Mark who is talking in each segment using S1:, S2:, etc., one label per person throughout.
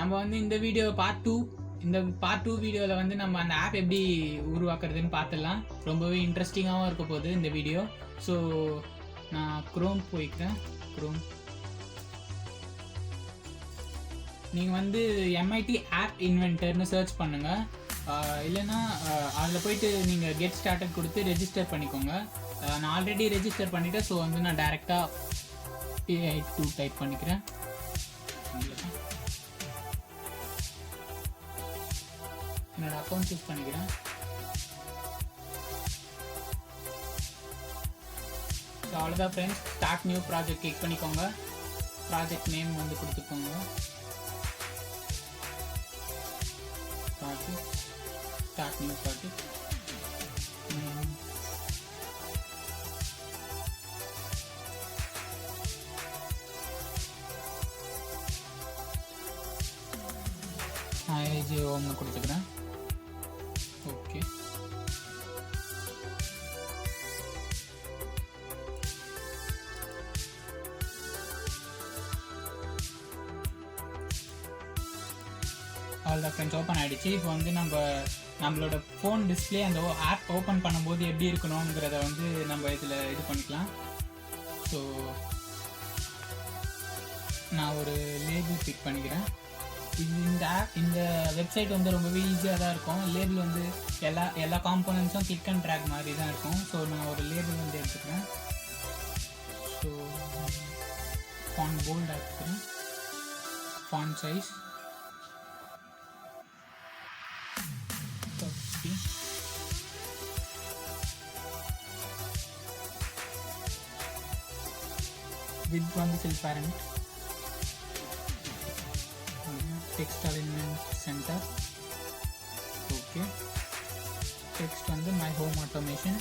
S1: நம்ம வந்து இந்த வீடியோ பார்ட் 2 வீடியோவில் வந்து நம்ம அந்த ஆப் எப்படி உருவாக்குறதுன்னு பார்த்துடலாம். ரொம்பவே இன்ட்ரெஸ்டிங்காகவும் இருக்க போகுது இந்த வீடியோ. ஸோ நான் க்ரோம் போய்க்கிறேன். க்ரோம் நீங்கள் வந்து எம்ஐடி ஆப் இன்வென்டர்னு சர்ச் பண்ணுங்கள். இல்லைன்னா அதில் போயிட்டு நீங்கள் கெட் ஸ்டார்டட் கொடுத்து ரெஜிஸ்டர் பண்ணிக்கோங்க. நான் ஆல்ரெடி ரெஜிஸ்டர் பண்ணிவிட்டேன். ஸோ வந்து நான் டேரெக்டாக AI2 டைப் பண்ணிக்கிறேன். என்னோடய அக்கௌண்ட் சூஸ் பண்ணிக்கிறேன். ஸோ அவ்வளோதான் friends. Start new project click பண்ணிக்கோங்க. ப்ராஜெக்ட் நேம் வந்து கொடுத்துக்கோங்க. Project start new project. I J ஓம்னு கொடுத்துக்கிறேன். ஓகே, அவ்வளோதான் ஃப்ரெண்ட்ஸ், ஓப்பன் ஆகிடுச்சு. இப்போ வந்து நம்மளோட ஃபோன் டிஸ்பிளே அந்த ஆப் ஓப்பன் பண்ணும்போது எப்படி இருக்கணுங்கிறத வந்து நம்ம இதில் இது பண்ணிக்கலாம். ஸோ நான் ஒரு லேபிள் பிக் பண்ணிக்கிறேன். இந்த வெப்சைட் வந்து ரொம்பவே ஈஸியாக தான் இருக்கும். லேபிள் வந்து எல்லா காம்போனன்ட்ஸும் கிளிக் அண்ட் ட்ராக் மாதிரி தான் இருக்கும். ஸோ நான் ஒரு லேபிள் வந்து எடுத்துக்கிறேன். ஸோ ஃபாண்ட் போல்ட் எடுத்துக்கிறேன். Font size 30. width வந்து fill parent. text alignment center. okay, text வந்து my home automation.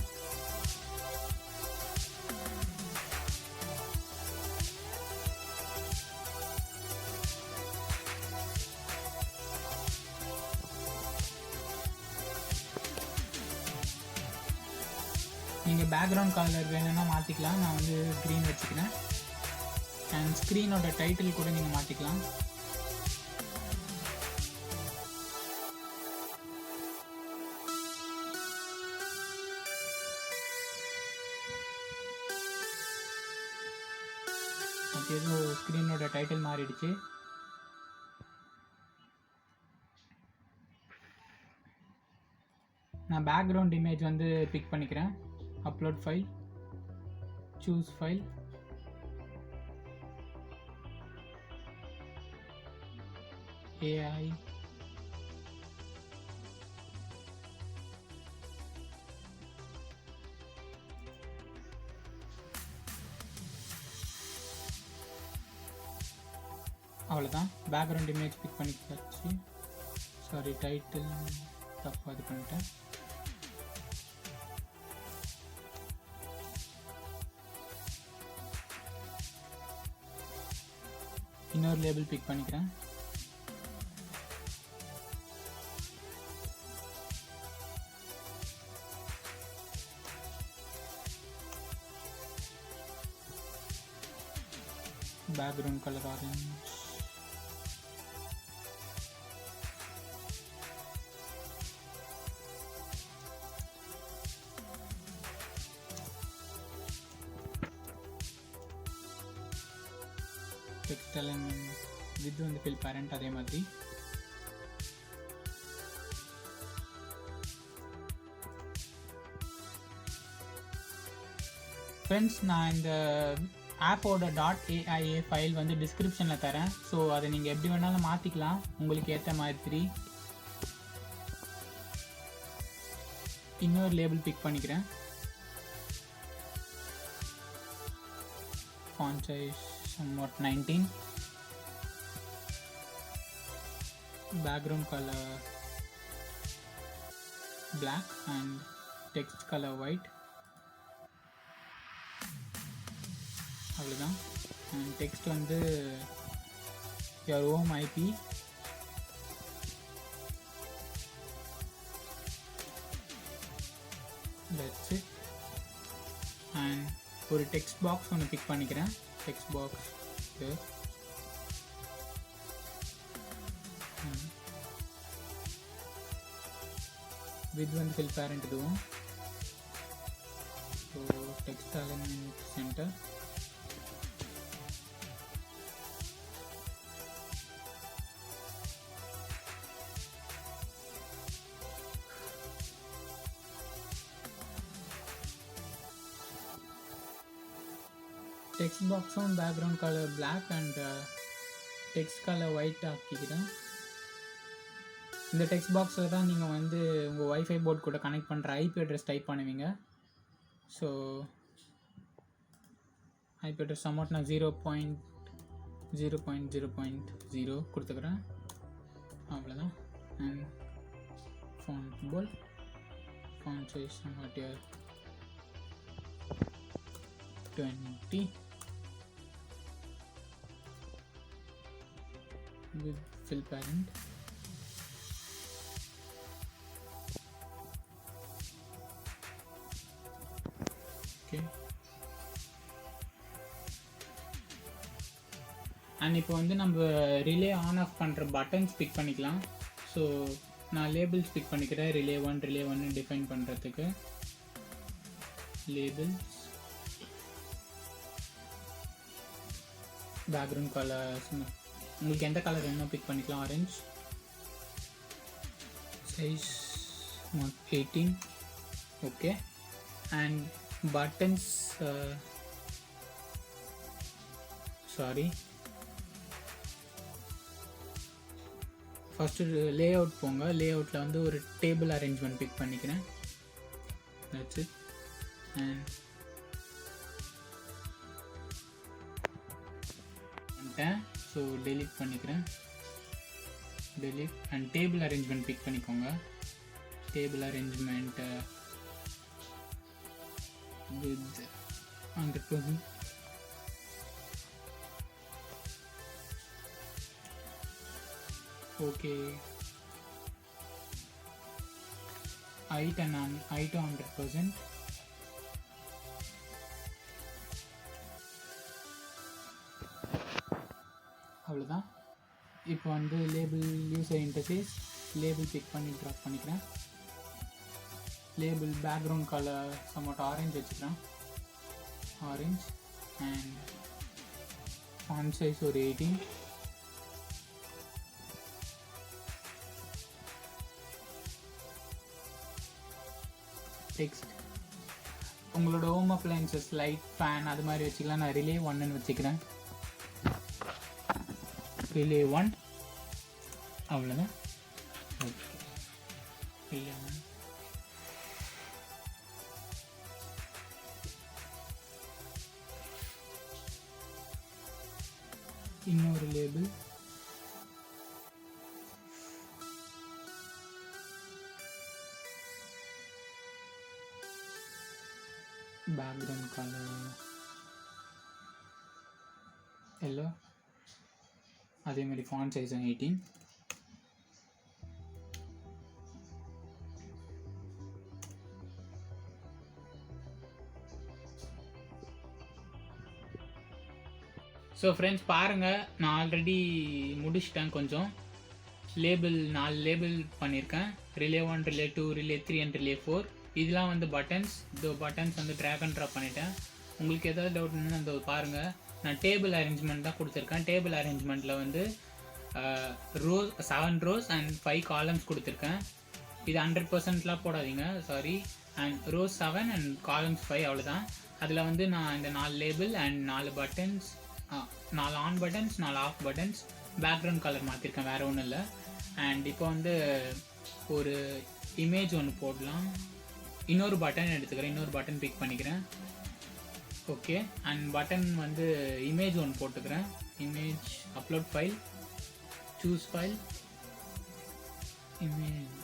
S1: நீங்கள் பேக்ரவுண்ட் கலர் வேணும்னா மாற்றிக்கலாம். நான் வந்து க்ரீன் வச்சுக்கிறேன். அண்ட் ஸ்க்ரீனோட டைட்டில் கூட நீங்கள் மாற்றிக்கலாம். ஓகே, ஸோ ஸ்க்ரீனோட டைட்டில் மாறிடுச்சு. நான் பேக்ரவுண்ட் இமேஜ் வந்து பிக் பண்ணிக்கிறேன். Upload file, choose file, AI அவ்வளோதான். பேக்ரவுண்ட் இமேஜ் பிக் பண்ணிக்காச்சு. சாரி, டைட்டில் தப்பாக இது பண்ணிட்டேன். இன்னொரு லேபிள் பிக் பண்ணிக்கிறேன். Background colour orange. text alignment width வந்து fill parent அதே மாதிரி. ஃப்ரெண்ட்ஸ், நான் இந்த ஆப்போட .aia ஃபைல் வந்து டிஸ்கிரிப்ஷனில் தரேன். ஸோ அதை நீங்கள் எப்படி வேணாலும் மாற்றிக்கலாம் உங்களுக்கு ஏற்ற மாதிரி. இன்னொரு லேபிள் பிக் பண்ணிக்கிறேன். font size somewhat 19. background color black and text color white. அவ்வளோதான். அண்ட் டெக்ஸ்ட் வந்து your home IP. that's it. And ஒரு டெக்ஸ்ட் பாக்ஸ் ஒன்று பிக் பண்ணிக்கிறேன். டெக்ஸ்ட் பாக்ஸ் வித் வந்து ஃபில் பேரண்ட் இதுவும். So text alignment centre, text பாக்ஸும் background colour black and text colour white ஆக்கிக்கிறேன். இந்த டெக்ஸ்ட் பாக்ஸில் தான் நீங்கள் வந்து உங்கள் வைஃபை போர்ட் கூட கனெக்ட் பண்ணுற ஐபி அட்ரஸ் டைப் பண்ணுவீங்க. ஸோ ஐபி அட்ரஸ் அமௌண்ட் நான் 0.0.0.0 கொடுத்துக்கிறேன். அவ்வளோதான். And font bold, font size amount 20 with fill parent. And இப்போ வந்து நம்ம ரிலே ஆன் ஆஃப் பண்ணுற பட்டன்ஸ் பிக் பண்ணிக்கலாம். ஸோ நான் லேபிள்ஸ் பிக் பண்ணிக்கிறேன். ரிலே 1 டிஃபைன் பண்ணுறதுக்கு லேபிள்ஸ், பேக்ரவுண்ட் கலர்ஸ் உங்களுக்கு எந்த கலர் வேணுமோ பிக் பண்ணிக்கலாம். Orange, size 18. Okay. And buttons first layout போங்க. லே அவுட்டில் வந்து ஒரு டேபிள் அரேஞ்ச்மெண்ட் பிக் பண்ணிக்கிறேன். That's it. அண்ட் பண்ணிட்டேன். ஸோ டெலீட் பண்ணிக்கிறேன். Delete and table arrangement pick பண்ணிக்கோங்க. Table arrangement with 100%. Okay. height to 100%. அவ்வளோதான். இப்போ வந்து label user interface label pick பண்ணி ட்ராப் பண்ணிக்கிறேன். லேபிள் பேக்ரவுண்ட் கலர் சம்மோட் ஆரஞ்சு வச்சுக்கிறேன். ஆரஞ்ச் அண்ட் ஃபாண்ட் சைஸ் ஒரு 18. டெக்ஸ்ட் உங்களோட ஹோம் அப்ளையன்சஸ் லைட் ஃபேன் அது மாதிரி வச்சுக்கலாம். நான் ரிலே 1 வச்சுக்கிறேன். ரிலே 1 அவ்வளோதான். ஓகே. ரிலே 1 இன்னொரு லேபிள் பேக்ரவுண்ட் கலர் எல்லோ, அதே மாதிரி ஃபாண்ட் சைஸ் 18. ஸோ ஃப்ரெண்ட்ஸ் பாருங்கள், நான் ஆல்ரெடி முடிச்சிட்டேன். கொஞ்சம் லேபிள் 4 லேபிள் பண்ணியிருக்கேன். Relay 1, relay 2, relay 3 and relay 4. இதெல்லாம் வந்து பட்டன்ஸ். இந்த பட்டன்ஸ் வந்து ட்ராக் அண்ட் ட்ராப் பண்ணிட்டேன். உங்களுக்கு ஏதாவது டவுட்னா அந்த பாருங்கள். நான் டேபிள் அரேஞ்ச்மெண்ட் தான் கொடுத்துருக்கேன். டேபிள் அரேஞ்ச்மெண்ட்டில் வந்து 7 rows அண்ட் 5 columns கொடுத்துருக்கேன். இது 100%லாம் போடாதீங்க, sorry. And rows 7 and columns 5 அவ்வளோதான். அதில் வந்து நான் இந்த 4 label and 4 buttons, 4 on buttons, 4 off buttons, background colour மாற்றிருக்கேன், வேறு ஒன்றும் இல்லை. அண்ட் இப்போ வந்து ஒரு இமேஜ் ஒன்று போடலாம். இன்னொரு பட்டன் எடுத்துக்கிறேன். இன்னொரு பட்டன் பிக் பண்ணிக்கிறேன். ஓகே. அண்ட் பட்டன் வந்து இமேஜ் ஒன்று போட்டுக்கிறேன். Image upload file, choose file, image.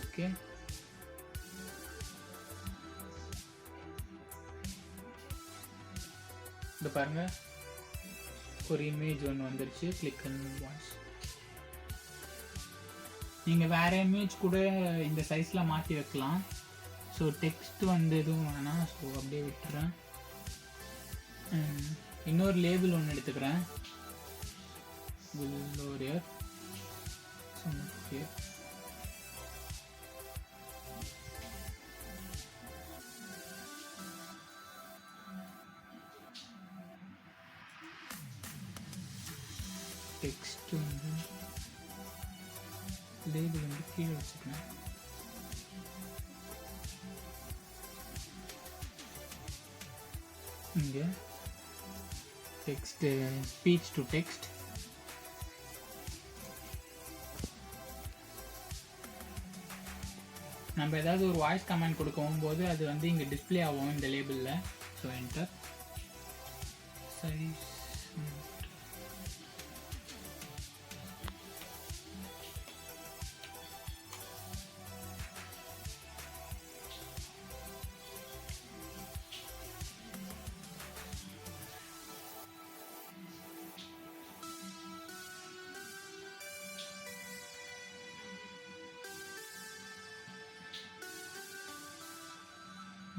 S1: Okay. இந்த பாருங்க, ஒரு இமேஜ் ஒன்று வந்துருச்சு. Click and watch. நீங்கள் வேறு இமேஜ் கூட இந்த சைஸில் மாற்றி வைக்கலாம். ஸோ டெக்ஸ்ட் வந்து எதுவும் வேணாம். ஸோ அப்படியே விட்டுறேன். இன்னொரு லேபிள் ஒன்று எடுத்துக்கிறேன். குளோரியர் ஓகே. டெக்ஸ்ட் வந்து லேபிள் வந்து கீழே வச்சுக்கிறேன். இங்கே டெக்ஸ்ட் ஸ்பீச் டு டெக்ஸ்ட். நம்ம ஏதாவது ஒரு வாய்ஸ் கமெண்ட் கொடுக்கும் போது அது வந்து இங்கே டிஸ்பிளே ஆகும் இந்த லேபிளில். So enter. Size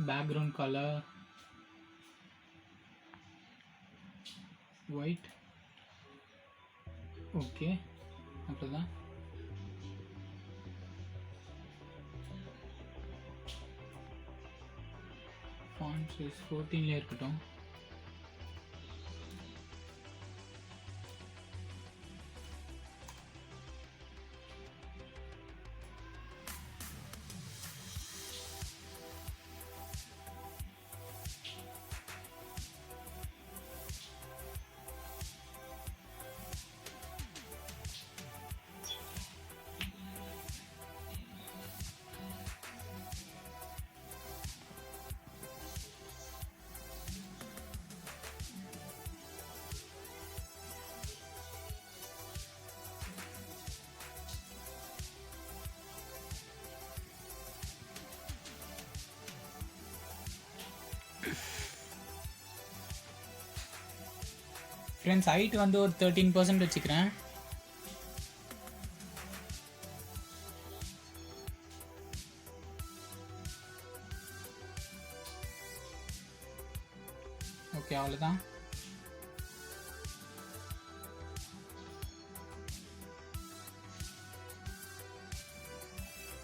S1: background color white. Okay அப்படிதான். font size 14ல இருக்கட்டும். ஃப்ரெண்ட்ஸ் ஹைட் வந்து ஒரு 13% வச்சுக்கிறேன். ஓகே அவ்வளோதான்.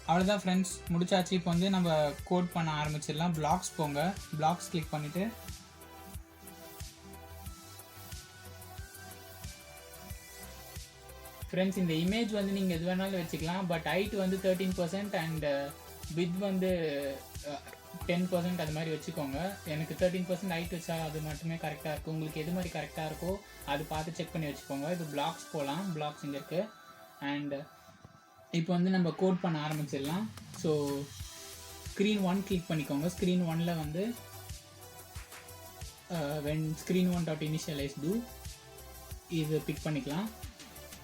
S1: அவ்வளோதான் ஃப்ரெண்ட்ஸ், முடிச்சாச்சு. இப்போ வந்து நம்ம கோட் பண்ண ஆரம்பிச்சிடலாம். பிளாக்ஸ் போங்க, பிளாக்ஸ் கிளிக் பண்ணிவிட்டு ஃப்ரெண்ட்ஸ் இந்த இமேஜ் வந்து நீங்கள் எது வேணாலும் வச்சுக்கலாம். பட் ஹைட் வந்து 13% அண்ட் வித் வந்து 10% அது மாதிரி வச்சுக்கோங்க. எனக்கு 13% ஹைட் வச்சா அது மட்டுமே கரெக்டாக இருக்கும். உங்களுக்கு எது மாதிரி கரெக்டாக இருக்கோ அது பார்த்து செக் பண்ணி வச்சுக்கோங்க. இப்போ பிளாக்ஸ் போகலாம். பிளாக்ஸ் இங்கே இருக்குது. அண்ட் இப்போ வந்து நம்ம கோட் பண்ண ஆரம்பிச்சிடலாம். ஸோ ஸ்க்ரீன் 1 கிளிக் பண்ணிக்கோங்க. ஸ்க்ரீன் 1ல் வந்து when screen 1.initialize do இது பிக் பண்ணிக்கலாம்.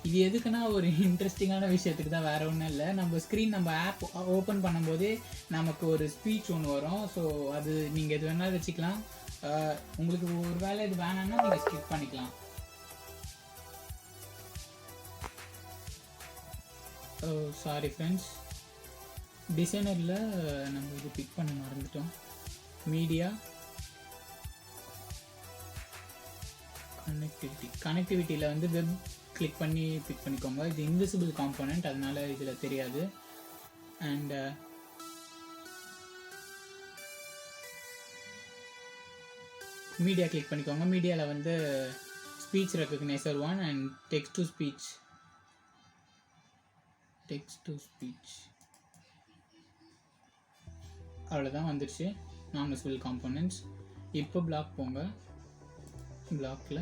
S1: இது எதுக்குன்னா ஒரு இன்ட்ரெஸ்டிங்கான விஷயத்துக்கு தான், வேறு ஒன்றும் இல்லை. நம்ம ஆப் ஓப்பன் பண்ணும்போது நமக்கு ஒரு ஸ்பீச் ஒன்று வரும். ஸோ அது நீங்கள் எது வேணாலும் வச்சுக்கலாம். உங்களுக்கு ஒரு வேளை இது வேணான்னா நீங்கள் ஸ்கிப் பண்ணிக்கலாம். சாரி ஃப்ரெண்ட்ஸ், டிசைனரில் நம்ம இது பிக் பண்ண மறந்துட்டோம். மீடியா கனெக்டிவிட்டியில் வந்து வெப் கிளிக் பண்ணி பிக் பண்ணிக்கோங்க. இது இன்விசிபிள் காம்போனன்ட், அதனால இதில் தெரியாது. அண்ட் மீடியா கிளிக் பண்ணிக்கோங்க. மீடியாவில் வந்து speech recogniser 1 and text to speech அவ்வளோதான் வந்துடுச்சு. நான் விசிபிள் காம்போனன்ட்ஸ். இப்போ பிளாக் போங்க. பிளாக்கில்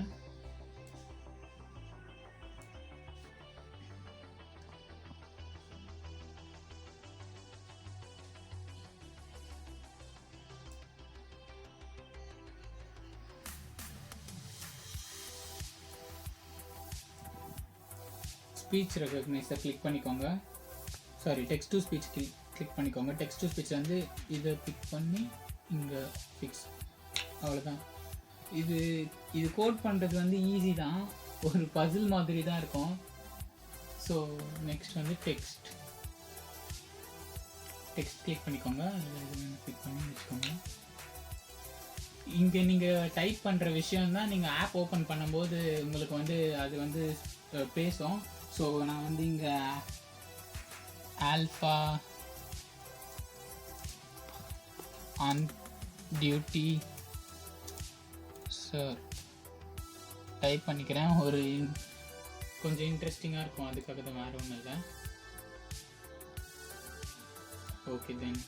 S1: ஸ்பீச் ரெக்கக்னைசர் கிளிக் பண்ணிக்கோங்க. Sorry, text to speech click பண்ணிக்கோங்க. டெக்ஸ்ட் டு ஸ்பீச் வந்து இதை பிக் பண்ணி இங்கே ஃபிக்ஸ். அவ்வளோதான். இது கோட் பண்ணுறது வந்து ஈஸி தான், ஒரு பசில் மாதிரி தான் இருக்கும். ஸோ நெக்ஸ்ட் வந்து டெக்ஸ்ட் கிளிக் பண்ணிக்கோங்க. கிளிக் பண்ணி வச்சுக்கோங்க. இங்கே நீங்கள் டைப் பண்ணுற விஷயம் தான் நீங்கள் ஆப் ஓப்பன் பண்ணும்போது உங்களுக்கு வந்து அது வந்து பேசும். ஸோ நான் வந்து இங்கே alpha on duty sir type பண்ணிக்கிறேன். ஒரு கொஞ்சம் இன்ட்ரெஸ்டிங்காக இருக்கும், அதுக்காக தான், வேறு ஒன்றும் இல்லை. ஓகே தென்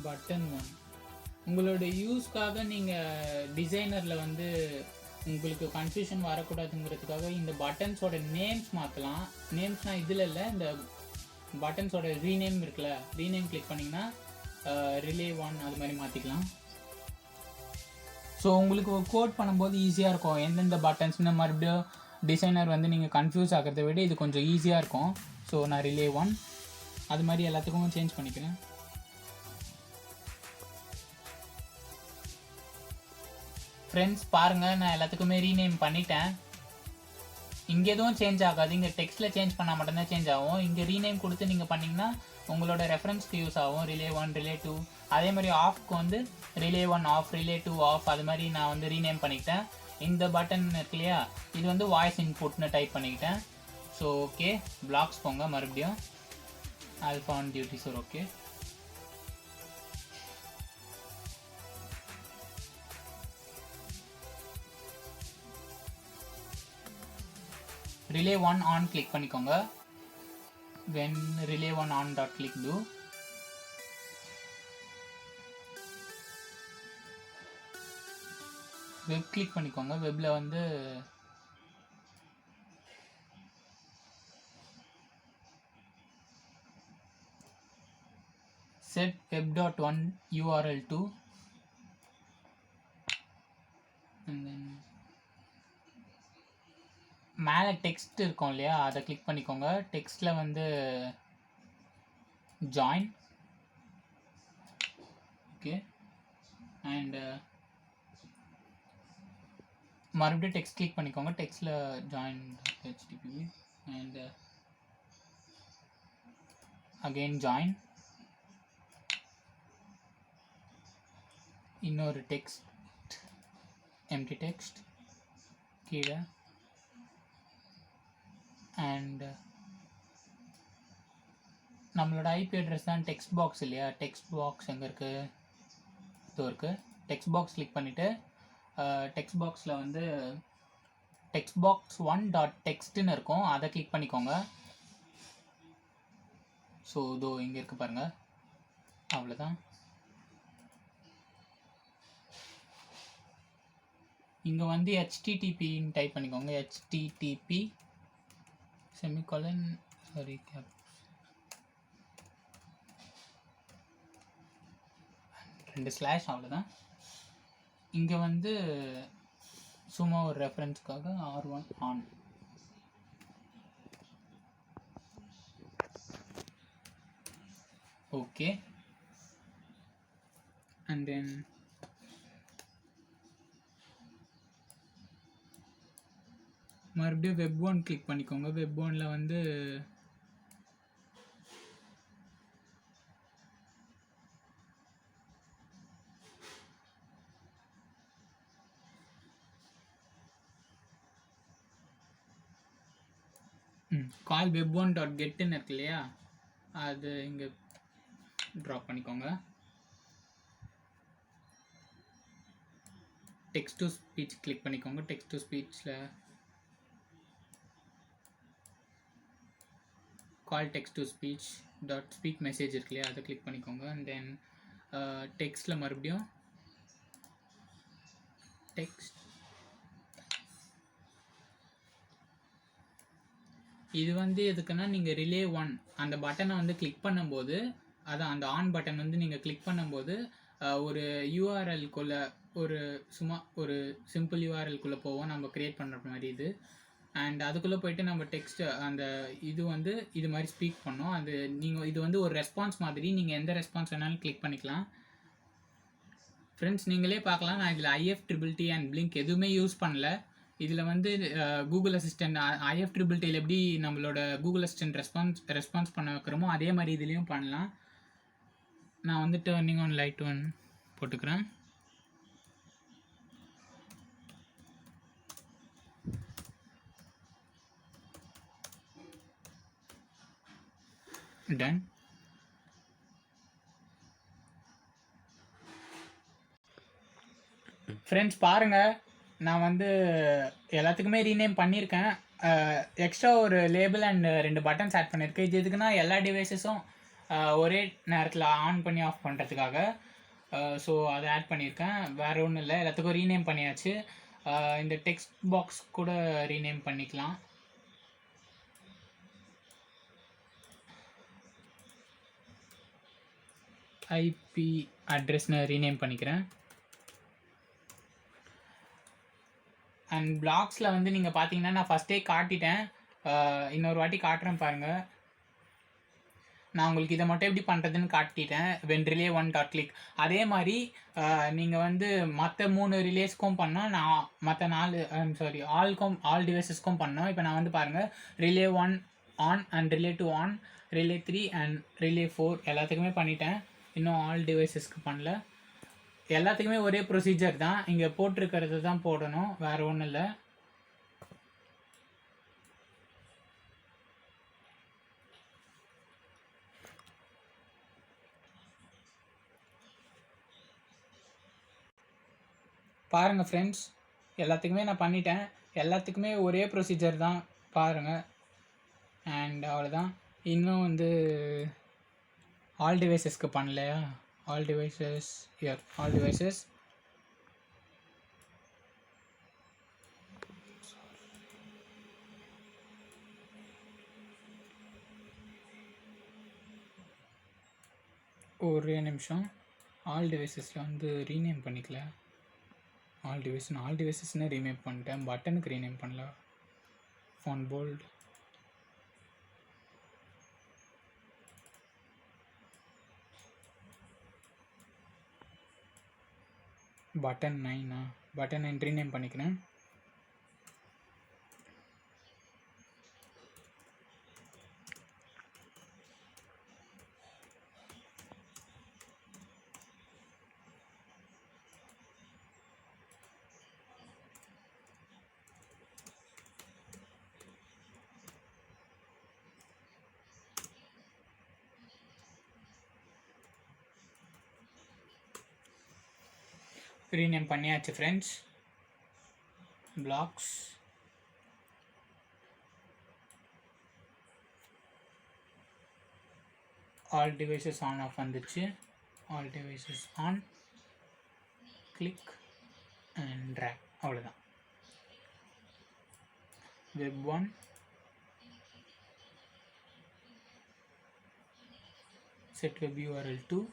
S1: பட்டன் 1 உங்களோட யூஸ்க்காக நீங்கள் டிசைனரில் வந்து உங்களுக்கு கன்ஃபியூஷன் வரக்கூடாதுங்கிறதுக்காக இந்த பட்டன்ஸோட நேம்ஸ் மாற்றலாம். நேம்ஸ்னால் இதில் இல்லை, இந்த பட்டன்ஸோட ரீநேம் இருக்குல்ல, ரீநேம் கிளிக் பண்ணிங்கன்னா ரிலே 1 அது மாதிரி மாற்றிக்கலாம். ஸோ உங்களுக்கு கோட் பண்ணும்போது ஈஸியாக இருக்கும். எந்தெந்த பட்டன்ஸ்னு மறுபடியும் டிசைனர் வந்து நீங்கள் கன்ஃபியூஸ் ஆகிறத விட இது கொஞ்சம் ஈஸியாக இருக்கும். ஸோ நான் ரிலே 1 அது மாதிரி எல்லாத்துக்கும் சேஞ்ச் பண்ணிக்கிறேன். ஃப்ரெண்ட்ஸ் பாருங்கள், நான் எல்லாத்துக்குமே ரீநேம் பண்ணிட்டேன். இங்கே எதுவும் சேஞ்ச் ஆகாது, இங்கே டெக்ஸ்ட்டில் சேஞ்ச் பண்ணால் மட்டும்தான் சேஞ்ச் ஆகும். இங்கே ரீநேம் கொடுத்து நீங்கள் பண்ணிங்கன்னா உங்களோட ரெஃபரன்ஸ்க்கு யூஸ் ஆகும். ரிலே 1 ரிலே 2 அதே மாதிரி ஆஃப்க்கு வந்து ரிலே 1 ஆஃப் ரிலே 2 ஆஃப் அது மாதிரி நான் வந்து ரீநேம் பண்ணிக்கிட்டேன். இந்த பட்டன் இருக்கு இல்லையா, இது வந்து வாய்ஸ் இன்புட்னு டைப் பண்ணிக்கிட்டேன். ஸோ ஓகே, பிளாக்ஸ் போங்க மறுபடியும் alpha on duty sir. Okay, relay 1 on click பண்ணிக்கோங்க. when relay 1 on dot click do web click பண்ணிக்கோங்க. வெப்ல வந்து set web.1 url to and then மேலே டெக்ஸ்ட் இருக்கும் இல்லையா, அதை கிளிக் பண்ணிக்கோங்க. டெக்ஸ்ட்டில் வந்து ஜாயின். ஓகே, அண்ட் மறுபடியும் டெக்ஸ்ட் கிளிக் பண்ணிக்கோங்க. டெக்ஸ்ட்டில் join http and again join. இன்னொரு டெக்ஸ்ட் எம்டி டெக்ஸ்ட் கீழே அண்ட் நம்மளோட ஐபி அட்ரஸ் தான் டெக்ஸ்ட் பாக்ஸ் இல்லையா. டெக்ஸ்ட் பாக்ஸ் எங்கே இருக்குது, இதோ இருக்குது. டெக்ஸ்ட் பாக்ஸ் கிளிக் பண்ணிவிட்டு டெக்ஸ்ட் பாக்ஸில் வந்து டெக்ஸ்ட் பாக்ஸ் 1.textன்னு இருக்கும், அதை கிளிக் பண்ணிக்கோங்க. ஸோ இதோ இங்கே இருக்குது பாருங்கள், அவ்வளோதான். இங்கே வந்து httpன்னு டைப் பண்ணிக்கோங்க. http செமிகாலன் சாரி கேப் 2 அவ்வளோதான். இங்கே வந்து சும்மா ஒரு ரெஃபரன்ஸ்க்காக R1 on. Okay, and then மறுபடியும் வெப் 1 கிளிக் பண்ணிக்கோங்க. வெப் 1ல் வந்து கால் web1.getன்னு இருக்கு இல்லையா, அது இங்கே ட்ராப் பண்ணிக்கோங்க. டெக்ஸ்ட் டு ஸ்பீச் கிளிக் பண்ணிக்கோங்க. டெக்ஸ்ட் டு ஸ்பீச்சில் call text to speech dot speak message இருக்கு இல்லையா, அதை கிளிக் பண்ணிக்கோங்க. அண்ட் தென் டெக்ஸ்ட்டில் மறுபடியும் டெக்ஸ்ட். இது வந்து எதுக்குன்னா, நீங்கள் ரிலே 1 அந்த பட்டனை வந்து கிளிக் பண்ணும்போது, அதான் அந்த ஆன் பட்டன் வந்து நீங்கள் கிளிக் பண்ணும்போது ஒரு யூஆர்எல்குள்ளே ஒரு சும்மா ஒரு சிம்பிள் யூஆர்எல்குள்ளே போவோம் நம்ம க்ரியேட் பண்ணுற மாதிரி இது. அண்ட் அதுக்குள்ளே போய்ட்டு நம்ம டெக்ஸ்ட் அந்த இது வந்து இது மாதிரி ஸ்பீக் பண்ணோம். அது நீங்கள் இது வந்து ஒரு ரெஸ்பான்ஸ் மாதிரி, நீங்கள் எந்த ரெஸ்பான்ஸ் வேணாலும் கிளிக் பண்ணிக்கலாம். ஃப்ரெண்ட்ஸ் நீங்களே பார்க்கலாம், நான் இதில் IFTTT அண்ட் பிளிங்க் எதுவுமே யூஸ் பண்ணல. இதில் வந்து கூகுள் அசிஸ்டன்ட் IFTTT எப்படி நம்மளோட கூகுள் அசிஸ்டன்ட் ரெஸ்பான்ஸ் பண்ண வைக்கிறோமோ அதே மாதிரி இதுலேயும் பண்ணலாம். நான் வந்து டர்னிங் ஆன் லைட் ஒன் போட்டுக்கிறேன். டன். ஃப்ரெண்ட்ஸ் பாருங்கள், நான் வந்து எல்லாத்துக்குமே ரீநேம் பண்ணியிருக்கேன். எக்ஸ்ட்ரா ஒரு லேபிள் அண்ட் 2 பட்டன்ஸ் ஆட் பண்ணியிருக்கேன். இது எதுக்குன்னா எல்லா டிவைஸஸும் ஒரே நேரத்தில் ஆன் பண்ணி ஆஃப் பண்ணுறதுக்காக. ஸோ அதை ஆட் பண்ணியிருக்கேன். வேறு ஒன்றும் இல்லை, எல்லாத்துக்கும் ரீநேம் பண்ணியாச்சு. இந்த டெக்ஸ்ட் பாக்ஸ் கூட ரீநேம் பண்ணிக்கலாம். ஐபி அட்ரஸ்னு ரீநேம் பண்ணிக்கிறேன். அண்ட் பிளாக்ஸில் வந்து நீங்கள் பார்த்தீங்கன்னா நான் ஃபஸ்ட்டே காட்டிட்டேன், இன்னொரு வாட்டி காட்டுறேன் பாருங்கள். நான் உங்களுக்கு இதை மட்டும் எப்படி பண்ணுறதுன்னு காட்டிட்டேன். வென் ரிலே 1.click அதே மாதிரி நீங்கள் வந்து மற்ற 3 ரிலேஸ்க்கும் பண்ணோம், நான் மற்ற 4 ஆல் டிவைசஸ்க்கும் பண்ணோம். இப்போ நான் வந்து பாருங்கள், relay 1 on and relay 2 on, relay 3 and relay 4 எல்லாத்துக்குமே பண்ணிட்டேன். இன்னும் ஆல் டிவைசஸ்க்கு பண்ணல. எல்லாத்துக்குமே ஒரே ப்ரொசீஜர் தான், இங்கே போட்டிருக்கிறது தான் போடணும், வேறு ஒன்றும் இல்லை. பாருங்கள் ஃப்ரெண்ட்ஸ், எல்லாத்துக்குமே நான் பண்ணிட்டேன். எல்லாத்துக்குமே ஒரே ப்ரொசீஜர் தான் பாருங்கள். அண்ட் அவ்வளோதான். இன்னும் வந்து ஆல் டிவைசஸ்க்கு பண்ணலையா? All devices here, all devices. ஒரே நிமிஷம், ஆல் டிவைசஸில் வந்து ரீநேம் பண்ணிக்கல. ஆல் டிவைசஸ்னு ரீநேம் பண்ணிட்டேன், பட்டனுக்கு ரீநேம் பண்ணல. Font bold, button 9 button 9 rename பண்ணிக்கிறேன். ரீநேம் பண்ணியாச்சு friends. Blocks, all devices on off வந்துச்சு. All devices on, click and drag, அவ்வளோதான். வெப் 1, செட் வெப் URL 2,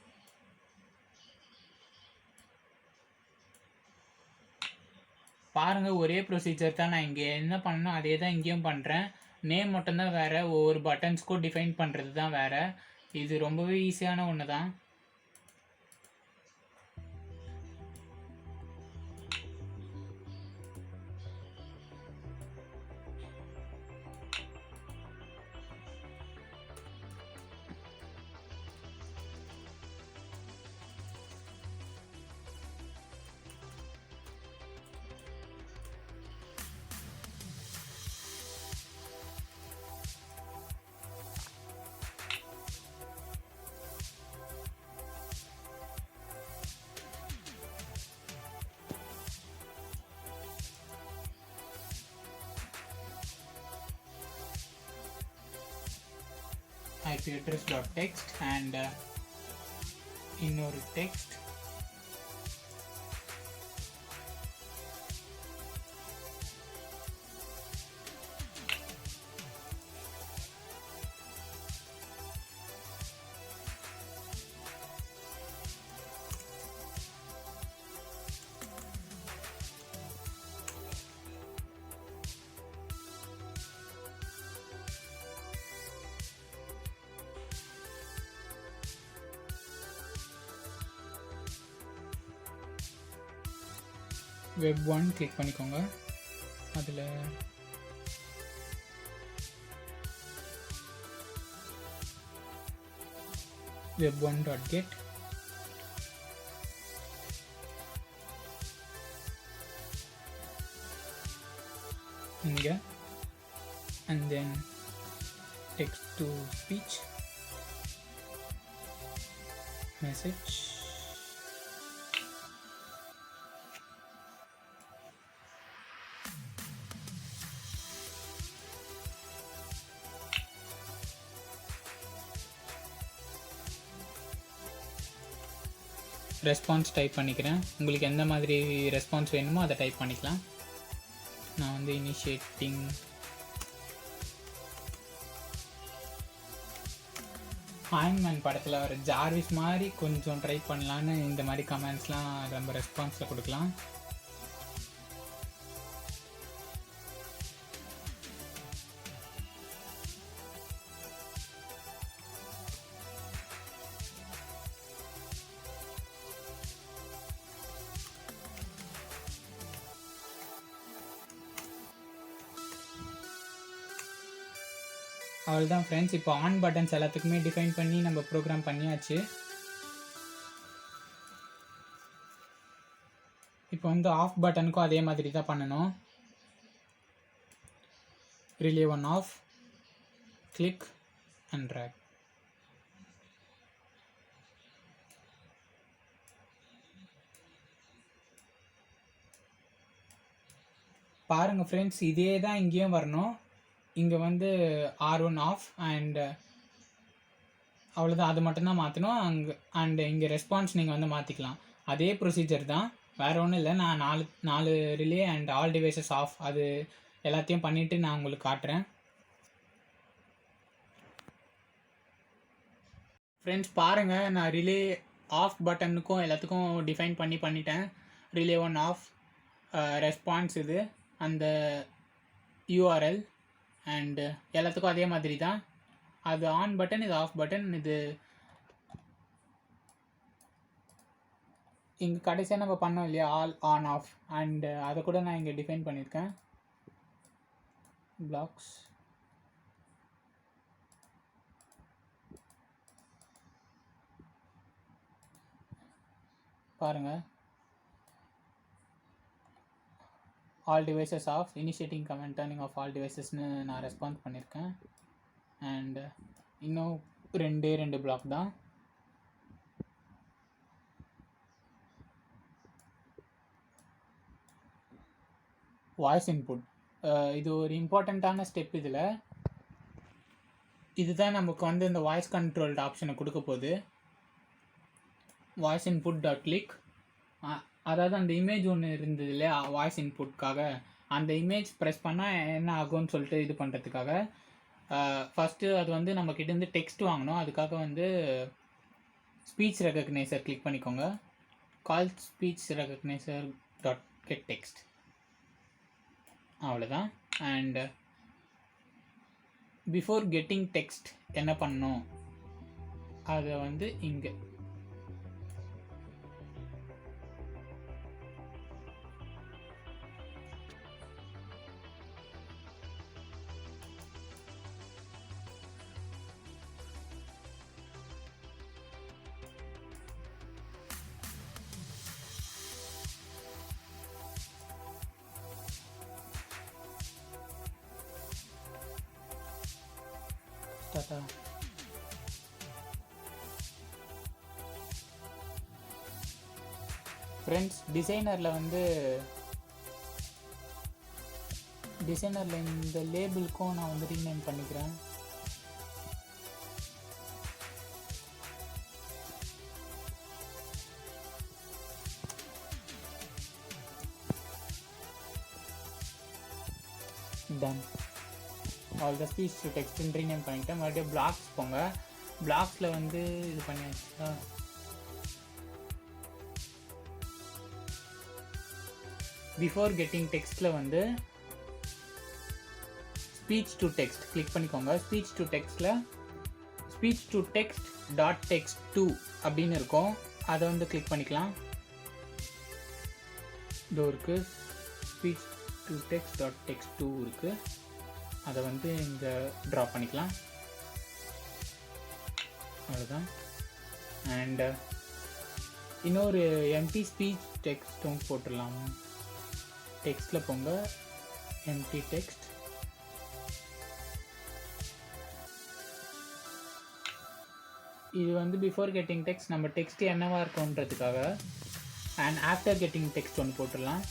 S1: பாருங்கள் ஒரே ப்ரொசீஜர் தான். நான் இங்கே என்ன பண்ணணும் அதே தான் இங்கேயும் பண்ணுறேன். நேம் மட்டும்தான் வேறு, ஒவ்வொரு பட்டன்ஸ்க்கும் டிஃபைன் பண்ணுறது தான் வேறு. இது ரொம்பவே ஈஸியான ஒன்று தான். IP address.text and இன்னொரு டெக்ஸ்ட். வெப் 1 கிளிக் பண்ணிக்கோங்க. அதில் web1.get இங்கே and then text to speech message response type பண்ணிக்கிறேன். உங்களுக்கு எந்த மாதிரி ரெஸ்பான்ஸ் வேணுமோ அதை டைப் பண்ணிக்கலாம். நான் வந்து இனிஷியேட்டிங் அயன்மேன் படத்தில் வர ஜார்விஸ் மாதிரி கொஞ்சம் ட்ரை பண்ணலான்னு இந்த மாதிரி கமெண்ட்ஸ்லாம் நம்ம ரெஸ்பான்ஸில் கொடுக்கலாம். அவ்வளோதான் ஃப்ரெண்ட்ஸ். இப்போ ஆன் பட்டன்ஸ் எல்லாத்துக்குமே டிஃபைன் பண்ணி நம்ம ப்ரோக்ராம் பண்ணியாச்சு. இப்போ வந்து ஆஃப் பட்டனுக்கும் அதே மாதிரி தான் பண்ணணும். Relay one off, click and drag. பாருங்கள் ஃப்ரெண்ட்ஸ், இதே தான் இங்கேயும் வரணும். இங்கே வந்து R1 ஆஃப் அண்ட் அவ்வளோதான், அது மட்டும்தான் மாற்றணும். அண்டு இங்கே ரெஸ்பான்ஸ் நீங்கள் வந்து மாற்றிக்கலாம். அதே ப்ரொசீஜர் தான், வேறு ஒன்றும் இல்லை. நான் நாலு relay and all devices off அது எல்லாத்தையும் பண்ணிவிட்டு நான் உங்களுக்கு காட்டுறேன். ஃப்ரெண்ட்ஸ் பாருங்கள், நான் ரிலே ஆஃப் பட்டனுக்கும் எல்லாத்துக்கும் டிஃபைன் பண்ணிட்டேன். ரிலே ஒன் ஆஃப், ரெஸ்பான்ஸ் இது, அந்த URL அண்டு எல்லாத்துக்கும் அதே மாதிரி தான். அது ஆன் பட்டன், இது ஆஃப் பட்டன். இது இங்கே கடைசியாக நம்ம பண்ணோம் இல்லையா, ஆல் ஆன் ஆஃப், அண்டு அதை கூட நான் இங்கே டிஃபைன் பண்ணியிருக்கேன். பிளாக்ஸ் பாருங்கள், all devices off, initiating command turning off all டிவைசஸ்னு நான் ரெஸ்பான்ஸ் பண்ணியிருக்கேன். அண்ட் இன்னும் ரெண்டு பிளாக் தான். வாய்ஸ் இன்புட், இது ஒரு இம்பார்ட்டண்ட்டான ஸ்டெப். இதுதான் நமக்கு வந்து இந்த வாய்ஸ் கண்ட்ரோல்டு ஆப்ஷனை கொடுக்க போகுது. வாய்ஸ் இன்புட் டாட் கிளிக், அதாவது அந்த இமேஜ் ஒன்று இருந்தது இல்லையா வாய்ஸ் இன்புட்காக, அந்த இமேஜ் ப்ரெஸ் பண்ணால் என்ன ஆகும்னு சொல்லிட்டு இது பண்ணுறதுக்காக ஃபஸ்ட்டு அது வந்து நம்மக்கிட்டேருந்து டெக்ஸ்ட் வாங்கணும். அதுக்காக வந்து ஸ்பீச் ரெகக்னைசர் கிளிக் பண்ணிக்கோங்க. கால் speech recogniser dot get text, அவ்வளோதான். அண்ட் பிஃபோர் கெட்டிங் டெக்ஸ்ட் என்ன பண்ணணும், அதை வந்து இங்கே டாட்டா. ஃப்ரெண்ட்ஸ், டிசைனரில் இந்த லேபிளுக்கும் நான் வந்து ரீநேம் பண்ணிக்கிறேன். Done. All the speech to டெக்ஸ்ட்னு ரீநேம் பண்ணிட்டேன். மறுபடியும் பிளாக்ஸ் போங்க. பிளாக்ஸில் வந்து இது பண்ணியாச்சா, பிஃபோர் கெட்டிங் டெக்ஸ்ட்டில் வந்து ஸ்பீச் டு டெக்ஸ்ட் கிளிக் பண்ணிக்கோங்க. ஸ்பீச் டு டெக்ஸ்ட்டில் speech to text dot text 2 அப்படின்னு இருக்கும், அதை வந்து கிளிக் பண்ணிக்கலாம். இதோ இருக்குது speech to to text dot text2 இருக்குது, அதை வந்து இங்கே ட்ரா பண்ணிக்கலாம். அவ்வளோதான். அண்ட் இன்னொரு எம்டி ஸ்பீச் டெக்ஸ்ட்டும் போட்டுடலாம். டெக்ஸ்ட்டில் போங்க, எம்டி டெக்ஸ்ட். இது வந்து பிஃபோர் கெட்டிங் டெக்ஸ்ட் நம்ம டெக்ஸ்ட் என்னவா இருக்கும்ன்றதுக்காக. அண்ட் ஆஃப்டர் கெட்டிங் டெக்ஸ்ட் ஒன்று போட்டுடலாம்.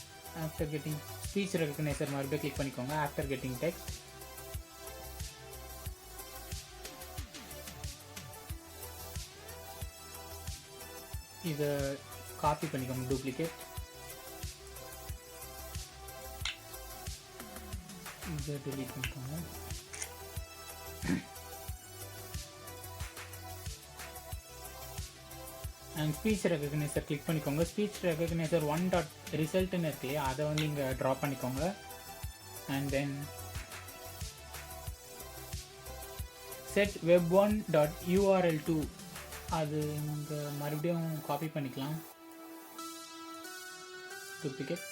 S1: ஆஃப்டர் கெட்டிங் ஸ்பீச் ரெகக்னைசர் மறுபடியும் கிளிக் பண்ணிக்கோங்க. ஆஃப்டர் கெட்டிங் டெக்ஸ்ட் இதை காப்பி பண்ணிக்கோங்க, டூப்ளிகேட். இதை டெலீட் பண்ணிக்கோங்க. அண்ட் ஸ்பீச் ரெகக்னைசர் கிளிக் பண்ணிக்கோங்க. ஸ்பீச் ரெகக்னைசர் 1.resultன்னு இருக்கு இல்லையா, அதை வந்து இங்கே ட்ரா பண்ணிக்கோங்க. அண்ட் தென் செட் web1.url2 அது இங்கே மறுபடியும் காப்பி பண்ணிக்கலாம், டூப்ளிகேட்.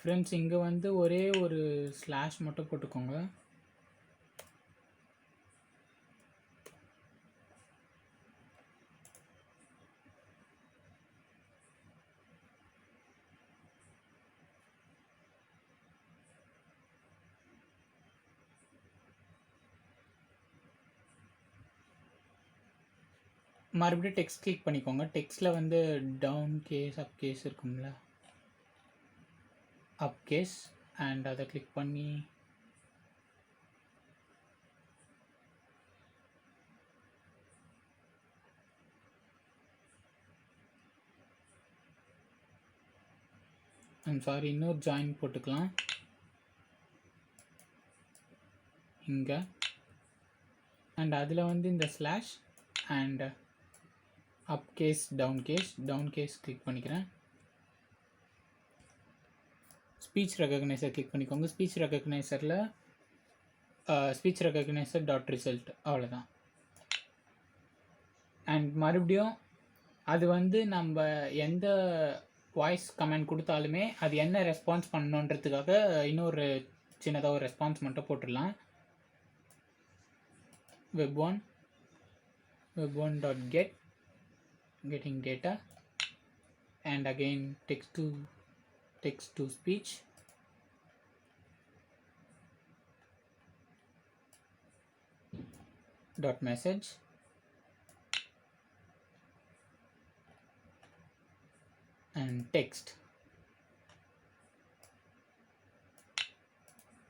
S1: ஃப்ரெண்ட்ஸ், இங்கே வந்து ஒரே ஒரு ஸ்லாஷ் மட்டும் போட்டுக்கோங்க. மறுபடியும் டெக்ஸ்ட் கிளிக் பண்ணிக்கோங்க. டெக்ஸ்ட்டில் வந்து டவுன் கேஸ் அப் கேஸ் இருக்கும்ல, அப் கேஸ். அண்ட் அதை கிளிக் பண்ணி சாரி இன்னொரு ஜாயின் போட்டுக்கலாம் இங்கே. அண்ட் அதில் வந்து இந்த slash and up case down case click பண்ணிக்கிறேன். ஸ்பீச் ரெகக்னைசர் கிளிக் பண்ணிக்கோங்க. ஸ்பீச் ரெகக்னைசரில் ஸ்பீச் ரெகக்னைசர் டாட் ரிசல்ட், அவ்வளோதான். அண்ட் மறுபடியும் அது வந்து நம்ம எந்த வாய்ஸ் கமெண்ட் கொடுத்தாலுமே அது என்ன ரெஸ்பான்ஸ் பண்ணணுன்றதுக்காக இன்னொரு சின்னதாக ஒரு ரெஸ்பான்ஸ் மட்டும் போட்டுடலாம். web1 getting data, and again text to speech. Dot message and text.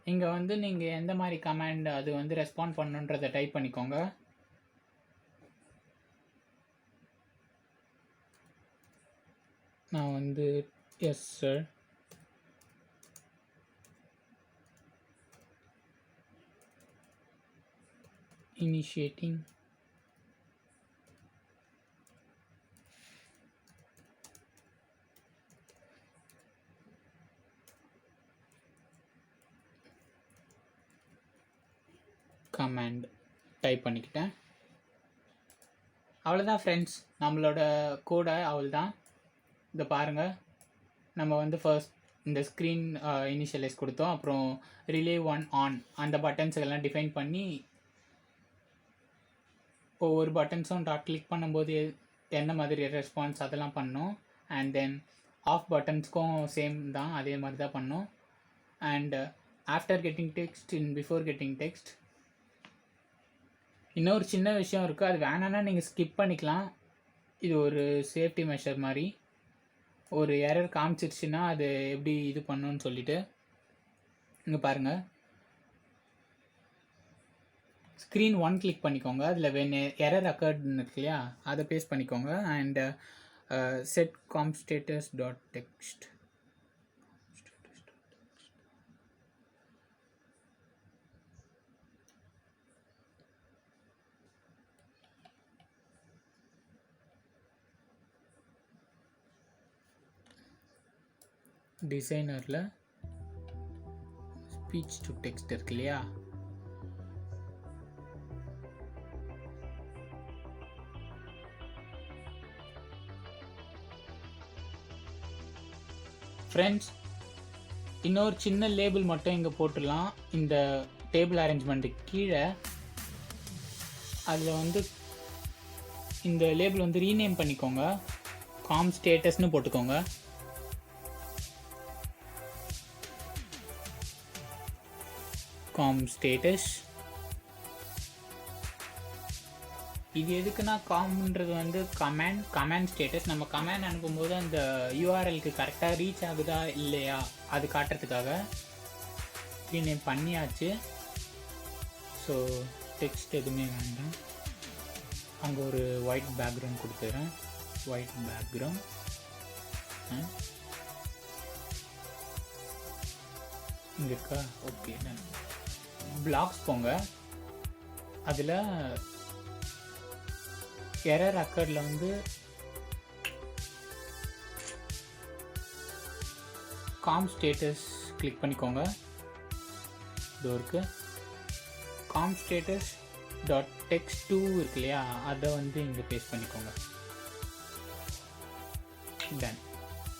S1: இங்கே வந்து நீங்கள் எந்த மாதிரி கமாண்ட் அது வந்து ரெஸ்பாண்ட் பண்ணுன்றதை டைப் பண்ணிக்கோங்க. நான் வந்து yes sir, initiating command type பண்ணிக்கிட்டேன். அவ்வளோதான் ஃப்ரெண்ட்ஸ், நம்மளோட கோடை அவ்வளோதான். இதை பாருங்கள், நம்ம வந்து ஃபர்ஸ்ட் இந்த ஸ்க்ரீன் இனிஷியலைஸ் கொடுத்தோம், அப்புறம் ரிலே 1 ஆன் அந்த பட்டன்ஸுக்கெல்லாம் டிஃபைன் பண்ணி ஒவ்வொரு பட்டன்ஸும் டாட் கிளிக் பண்ணும்போது என்ன மாதிரி ரெஸ்பான்ஸ் அதெல்லாம் பண்ணோம். அண்ட் தென் ஆஃப் பட்டன்ஸ்க்கும் சேம் தான், அதே மாதிரி தான் பண்ணோம். And after getting text in before getting text இன்னொரு சின்ன விஷயம் இருக்குது, அது வேணான்னா நீங்கள் ஸ்கிப் பண்ணிக்கலாம். இது ஒரு சேஃப்டி மெஷர் மாதிரி. ஒரு எரர் காமிச்சிருச்சுன்னா அது எப்படி இது பண்ணணும்னு சொல்லிட்டு இங்கே பாருங்கள், ஸ்க்ரீன் 1 கிளிக் பண்ணிக்கோங்க. அதில் வென் எரர் அக்கர்ட்னு இருக்கு இல்லையா, அதை பேஸ்ட் பண்ணிக்கோங்க. And set com status dot text டிசைனரில் ஸ்பீச் டு டெக்ஸ்ட் இருக்கு இல்லையா, ஃப்ரெண்ட்ஸ் இன்னொரு சின்ன லேபிள் மட்டும் இங்கே போட்டுடலாம். இந்த டேபிள் அரேஞ்ச்மெண்ட்டுக்கு கீழே அதில் வந்து இந்த லேபிள் வந்து ரீநேம் பண்ணிக்கோங்க, காம் ஸ்டேட்டஸ்னு போட்டுக்கோங்க. Com status. இது எதுக்குன்னா காம்ன்றது வந்து கமாண்ட் ஸ்டேட்டஸ். நம்ம கமாண்ட் அனுப்பும்போது அந்த யூஆர்எல்க்கு கரெக்டாக ரீச் ஆகுதா இல்லையா அது காட்டுறதுக்காக ரீநேம் பண்ணியாச்சு. ஸோ டெக்ஸ்ட் எதுவுமே வேண்டாம். அங்கே ஒரு ஒயிட் பேக்ரவுண்ட் கொடுத்துறேன். White background. இங்கே இருக்கா? ஓகே. பிளாக்ஸ் போங்க. அதில் எரர் அக்கர்டில் வந்து காம் ஸ்டேட்டஸ் கிளிக் பண்ணிக்கோங்க. இது இருக்கு. காம் ஸ்டேட்டஸ் டாட் டெக்ஸ்ட் 2 இருக்கு இல்லையா, அதை வந்து இங்கே பேஸ்ட் பண்ணிக்கோங்க. டன்.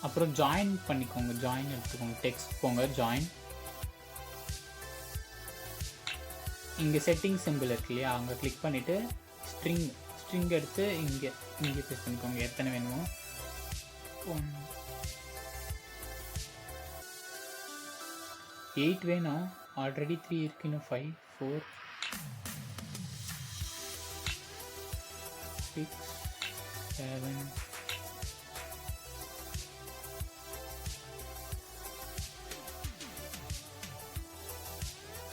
S1: அப்புறம் ஜாயின் பண்ணிக்கோங்க. ஜாயின் எடுத்துக்கோங்க. டெக்ஸ்ட் போங்க, ஜாயின். இங்கே செட்டிங் சிம்பிள் இருக்கு இல்லையா, அங்கே கிளிக் பண்ணிவிட்டு ஸ்ட்ரிங் எடுத்து இங்கே பேஸ்ட் பண்ணிக்கோங்க. எத்தனை வேணுமோ. 8 வேணும். ஆல்ரெடி 3 இருக்கு. இன்னும் 5, 4, 6, 7,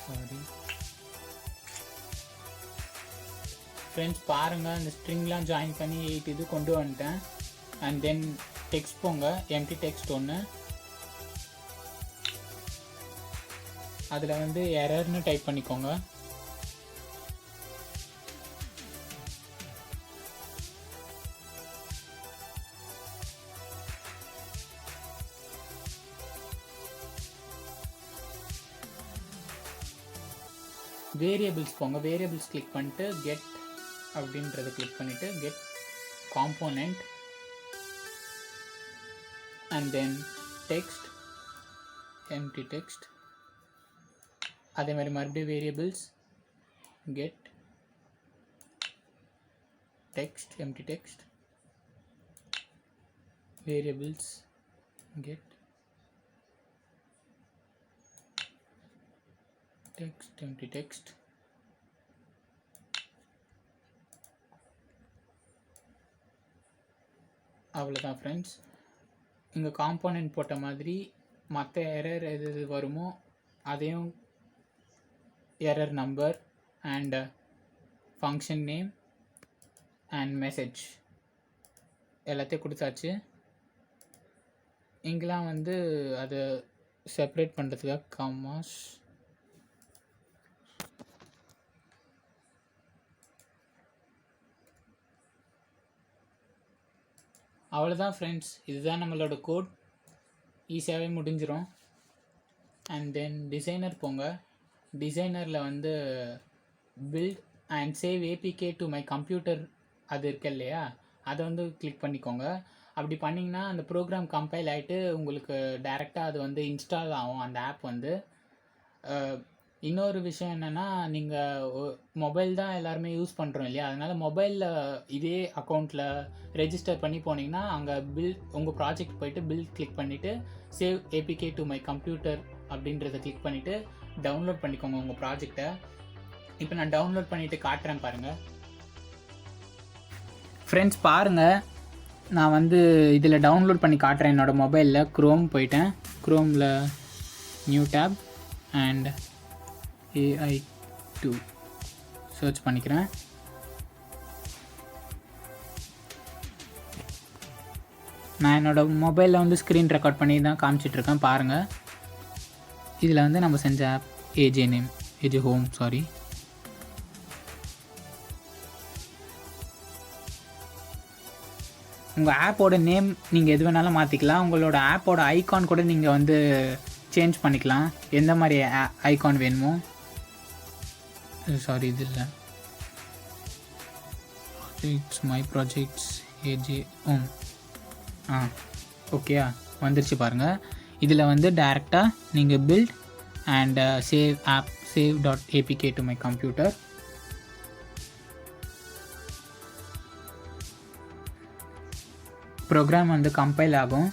S1: சாரி ஃப்ரெண்ட்ஸ், பாருங்கள் இந்த ஸ்ட்ரிங்லாம் ஜாயின் பண்ணி 8 இது கொண்டு வந்துட்டேன். அண்ட் தென் டெக்ஸ்ட் போங்க, எம்டி டெக்ஸ்ட் ஒன்று. அதில் வந்து எரர்னு டைப் பண்ணிக்கோங்க. வேரியபிள்ஸ் போங்க. வேரியபிள்ஸ் கிளிக் பண்ணிட்டு கெட் அப்படின்றத கிளிக் பண்ணிவிட்டு get component and then text, empty text. அதே மாதிரி மறுபடியும் variables get text, empty text, variables get text, empty text. அவ்வளோதான் ஃப்ரெண்ட்ஸ். இங்கே காம்போனன்ட் போட்ட மாதிரி மற்ற எரர் எது வருமோ அதையும் error number and function name and message எல்லாத்தையும் கொடுத்தாச்சு. இங்கெலாம் வந்து அதை செப்ரேட் பண்ணுறதுக்காக காமாஸ். அவ்வளோதான் ஃப்ரெண்ட்ஸ், இதுதான் நம்மளோட கோட். ஈஸியாகவே முடிஞ்சிடும். அண்ட் தென் டிசைனர் போங்க. டிசைனரில் வந்து build and save APK to my computer அது இருக்கு இல்லையா, அதை வந்து கிளிக் பண்ணிக்கோங்க. அப்படி பண்ணிங்கன்னா அந்த ப்ரோக்ராம் கம்பைல் ஆகிட்டு உங்களுக்கு டைரெக்டாக அது வந்து இன்ஸ்டால் ஆகும் அந்த ஆப் வந்து. இன்னொரு விஷயம் என்னென்னா, நீங்கள் மொபைல் தான் எல்லாருமே யூஸ் பண்ணுறோம் இல்லையா, அதனால் மொபைலில் இதே அக்கௌண்ட்டில் ரெஜிஸ்டர் பண்ணி போனீங்கன்னா அங்கே உங்கள் ப்ராஜெக்ட் போய்ட்டு பில் கிளிக் பண்ணிவிட்டு save APK to my computer அப்படின்றத கிளிக் பண்ணிவிட்டு டவுன்லோட் பண்ணிக்கோங்க உங்கள் ப்ராஜெக்டை. இப்போ நான் டவுன்லோட் பண்ணிவிட்டு காட்டுறேன் பாருங்கள் ஃப்ரெண்ட்ஸ். பாருங்கள், நான் வந்து இதில் டவுன்லோட் பண்ணி காட்டுறேன். என்னோடய மொபைலில் க்ரோம் போயிட்டேன். க்ரோமில் new tab and AI2 search பண்ணிக்கிறேன். நான் என்னோடய மொபைலில் வந்து ஸ்க்ரீன் ரெக்கார்ட் பண்ணி தான் காமிச்சிட்ருக்கேன் பாருங்கள். இதில் வந்து நம்ம செஞ்ச app AJ name, AJ home, sorry. உங்கள் ஆப்போட நேம் நீங்கள் எது வேணாலும் மாற்றிக்கலாம். உங்களோட ஆப்போட ஐகான் கூட நீங்கள் வந்து சேஞ்ச் பண்ணிக்கலாம், எந்த மாதிரி ஐகான் வேணுமோ. சாரி, இது இல்லை, projects, my projects, AJ home. ஓகேயா, வந்துருச்சு பாருங்கள். இதில் வந்து டைரெக்டாக நீங்கள் build and save to my computer. Program வந்து கம்பைல் ஆகும்.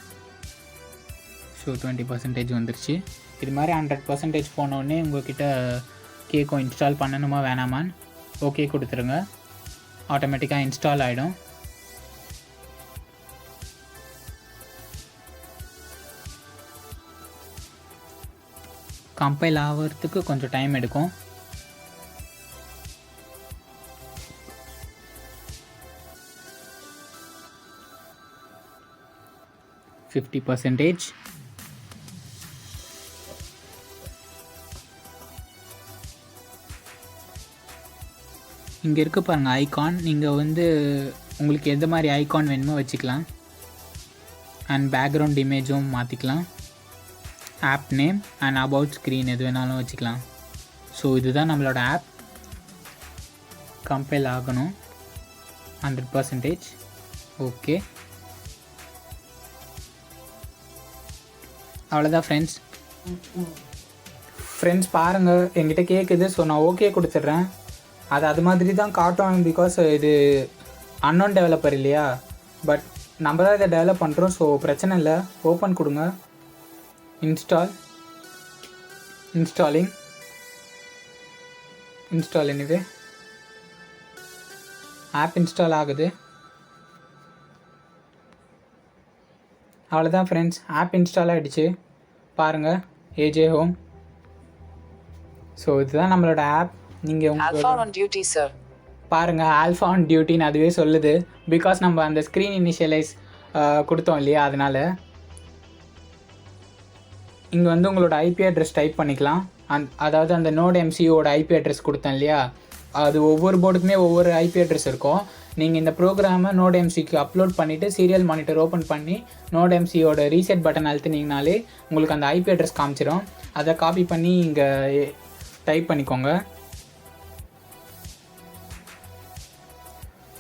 S1: ஸோ 20% வந்துருச்சு. இது மாதிரி 100% போனோடனே உங்கள்கிட்ட கேக்கும் இன்ஸ்டால் பண்ணணுமா வேணாமான்னு ஓகே கொடுத்துருங்க. ஆட்டோமேட்டிக்காக இன்ஸ்டால் ஆகிடும். கம்பைல் ஆகிறதுக்கு கொஞ்சம் டைம் எடுக்கும். %50. இங்கே இருக்க பாருங்கள் ஐகான். நீங்கள் வந்து உங்களுக்கு எந்த மாதிரி ஐகான் வேணுமோ வச்சுக்கலாம். அண்ட் பேக்ரவுண்ட் இமேஜும் மாற்றிக்கலாம். App name and about screen எது வேணாலும் வச்சுக்கலாம். ஸோ இதுதான் நம்மளோட ஆப். கம்பைல் ஆகணும் 100%. ஓகே, அவ்வளோதான் ஃப்ரெண்ட்ஸ் பாருங்கள், என்கிட்ட கேட்குது. ஸோ நான் ஓகே கொடுத்துட்றேன். அது மாதிரி தான் காட்டும், பிகாஸ் இது அன்னோன் டெவலப்பர் இல்லையா. பட் நம்ம தான் இதை டெவலப் பண்ணுறோம். ஸோ பிரச்சனை இல்லை. ஓப்பன் கொடுங்க. இன்ஸ்டாலிங் எனிவே ஆப் இன்ஸ்டால் ஆகுது. அவ்வளோதான் ஃப்ரெண்ட்ஸ், ஆப் இன்ஸ்டால் ஆகிடுச்சு. பாருங்கள், ஏஜே ஹோம். ஸோ இதுதான் நம்மளோட ஆப். நீங்கள் பாருங்கள், ஆல்ஃபா ஆன் டியூட்டின்னு அதுவே சொல்லுது. பிகாஸ் நம்ம அந்த ஸ்க்ரீன் இனிஷியலைஸ் கொடுத்தோம் இல்லையா, அதனால். இங்கே வந்து உங்களோட ஐபி அட்ரஸ் டைப் பண்ணிக்கலாம். அதாவது அந்த நோட் எம்சியோட ஐபி அட்ரஸ் கொடுத்தேன் இல்லையா, அது ஒவ்வொரு போர்டுக்குமே ஒவ்வொரு ஐபி அட்ரஸ் இருக்கும். நீங்கள் இந்த ப்ரோக்ராமை நோட் எம்சிக்கு அப்லோட் பண்ணிவிட்டு சீரியல் மானிட்டர் ஓப்பன் பண்ணி நோட் எம்சியோட ரீசெட் பட்டன் அழுத்தினீங்கனாலே உங்களுக்கு அந்த ஐபி அட்ரஸ் காமிச்சிடும். அதை காப்பி பண்ணி இங்கே டைப் பண்ணிக்கோங்க.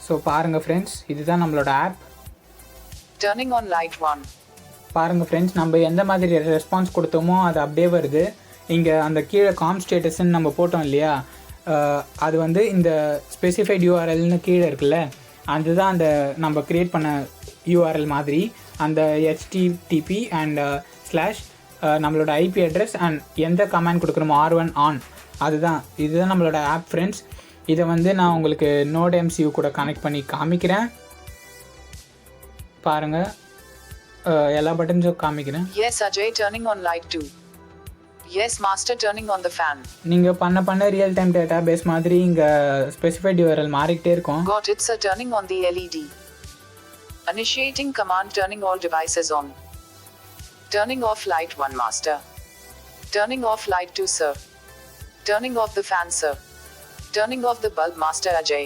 S1: ஸோ பாருங்கள் ஃப்ரெண்ட்ஸ், இதுதான் நம்மளோட ஆப்.
S2: Turning on light 1.
S1: பாருங்கள் ஃப்ரெண்ட்ஸ், நம்ம எந்த மாதிரி ரெஸ்பான்ஸ் கொடுத்தோமோ அது அப்படியே வருது. இங்கே அந்த கீழே காம் ஸ்டேட்டஸ்ன்னு நம்ம போட்டோம் இல்லையா, அது வந்து இந்த ஸ்பெசிஃபைட் யூஆர்எல்னு கீழே இருக்குல்ல, அதுதான் அந்த நம்ம க்ரியேட் பண்ண யூஆர்எல் மாதிரி. அந்த HTTP அண்ட் ஸ்லாஷ் நம்மளோட ஐபி அட்ரஸ் அண்ட் எந்த கமாண்ட் கொடுக்குறோமோ R1 ஆன், இதுதான் நம்மளோட ஆப் ஃப்ரெண்ட்ஸ். இதை வந்து நான் உங்களுக்கு நோட் எம்சியூ கூட கனெக்ட் பண்ணி காமிக்கிறேன். பாருங்கள், எல்லா பட்டன்ஸும் காமிக்கிறேன்.
S2: Yes Ajay, turning on light 2. Yes master, turning on the fan.
S1: நீங்கள் பண்ண ரியல் டைம் டேட்டா பேஸ் மாதிரி இங்கே ஸ்பெசிஃபைட் யூஆர்எல் மாறிக்கிட்டே இருக்கும்.
S2: Got it sir, turning on the LED. Initiating command, turning all devices on. Turning off light 1 master. Turning off light 2 sir. Turning off the fan sir. Turning off the bulb master Ajay.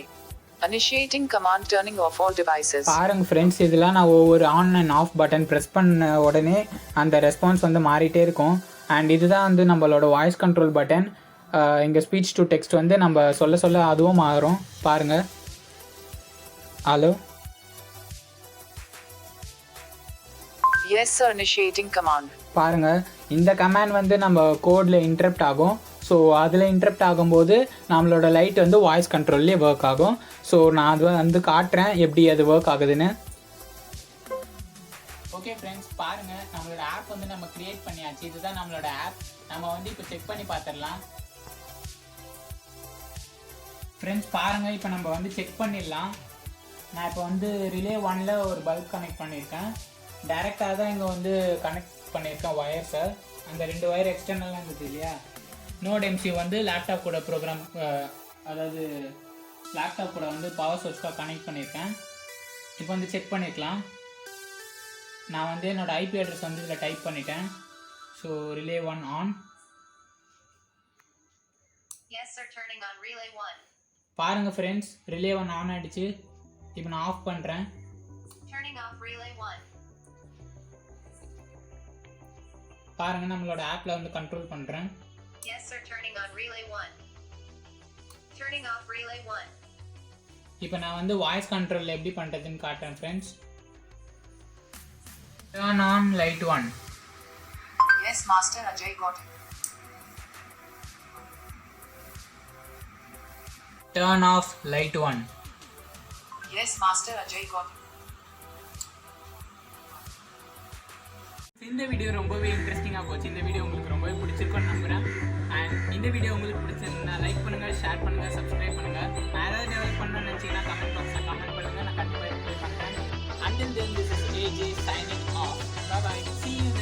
S2: Initiating command, turning off all devices.
S1: பாருங்க friends, இதெல்லாம் நான் ஒவ்வொரு on and off button press பண்ண உடனே அந்த response வந்து மாறிட்டே இருக்கும். அண்ட் இதுதான் வந்து நம்மளோட வாய்ஸ் கண்ட்ரோல் பட்டன். இங்கே ஸ்பீச் டு டெக்ஸ்ட் வந்து நம்ம சொல்ல அதுவும் மாறும். பாருங்கள், hello.
S2: Yes sir, initiating command.
S1: பாருங்கள், இந்த கமாண்ட் வந்து நம்ம கோடில் இன்டரப்ட் ஆகும். ஸோ அதில் இன்டரப்ட் ஆகும்போது நம்மளோட லைட் வந்து வாய்ஸ் கண்ட்ரோல்லே ஒர்க் ஆகும். ஸோ நான் அது வந்து காட்டுறேன் எப்படி அது ஒர்க் ஆகுதுன்னு. ஓகே ஃப்ரெண்ட்ஸ், பாருங்கள், நம்மளோட ஆப் வந்து நம்ம க்ரியேட் பண்ணியாச்சு. இதுதான் நம்மளோட ஆப். நம்ம வந்து இப்போ செக் பண்ணி பார்த்துடலாம். ஃப்ரெண்ட்ஸ் பாருங்கள், இப்போ நம்ம வந்து செக் பண்ணிடலாம். நான் இப்போ வந்து ரிலே 1ல் ஒரு பல்ப் கனெக்ட் பண்ணியிருக்கேன். டைரெக்டாக தான் இங்கே வந்து கனெக்ட் பண்ணியிருக்கேன் ஒயர்ஸை. அந்த 2 ஒயர் எக்ஸ்டர்னலாக இருந்தது இல்லையா. நோட் எம்சி வந்து லேப்டாப் கூட ப்ரோக்ராம், அதாவது லேப்டாப் கூட வந்து பவர் சோர்ஸ்க்காக கனெக்ட் பண்ணியிருக்கேன். இப்போ வந்து செக் பண்ணிக்கலாம். நான் வந்து என்னோடய ஐபி அட்ரஸ் வந்து இதில் டைப் பண்ணிட்டேன். So relay 1 on. பாருங்கள் ஃப்ரெண்ட்ஸ், ரிலே 1 ஆன் ஆகிடுச்சு. இப்போ நான் ஆஃப் பண்ணுறேன்.
S3: Turning off relay 1.
S1: பாருங்க நம்மளோட ஆப்பில் வந்து கண்ட்ரோல் பண்ணுறேன்.
S3: Yes sir, turning on relay 1. Turning off relay 1.
S1: இப்போ நான் வந்து வாய்ஸ் கண்ட்ரோலில் எப்படி பண்ணுறதுன்னு காட்டுறேன் friends. Turn on light 1.
S2: Yes, Master Ajay, got it.
S1: Turn off light 1.
S2: Yes, Master Ajay, got it.
S1: இந்த வீடியோ ரொம்பவே இன்ட்ரெஸ்டிங்காக போச்சு. இந்த வீடியோ உங்களுக்கு ரொம்பவே பிடிச்சிருக்கும்னு நம்புகிறேன். அண்ட் இந்த வீடியோ உங்களுக்கு பிடிச்சிருந்தா லைக் பண்ணுங்கள், ஷேர் பண்ணுங்கள், சப்ஸ்கிரைப் பண்ணுங்கள். நான் ஏதாவது டெவலப் பண்ணணும்னு நினச்சிங்கன்னா கமெண்ட் பாக்ஸில் கமெண்ட் பண்ணுங்கள். நான் கண்டிப்பாக ரிப்ளை பண்ணுறேன். Until then, this is AJ signing off. Bye bye. See you.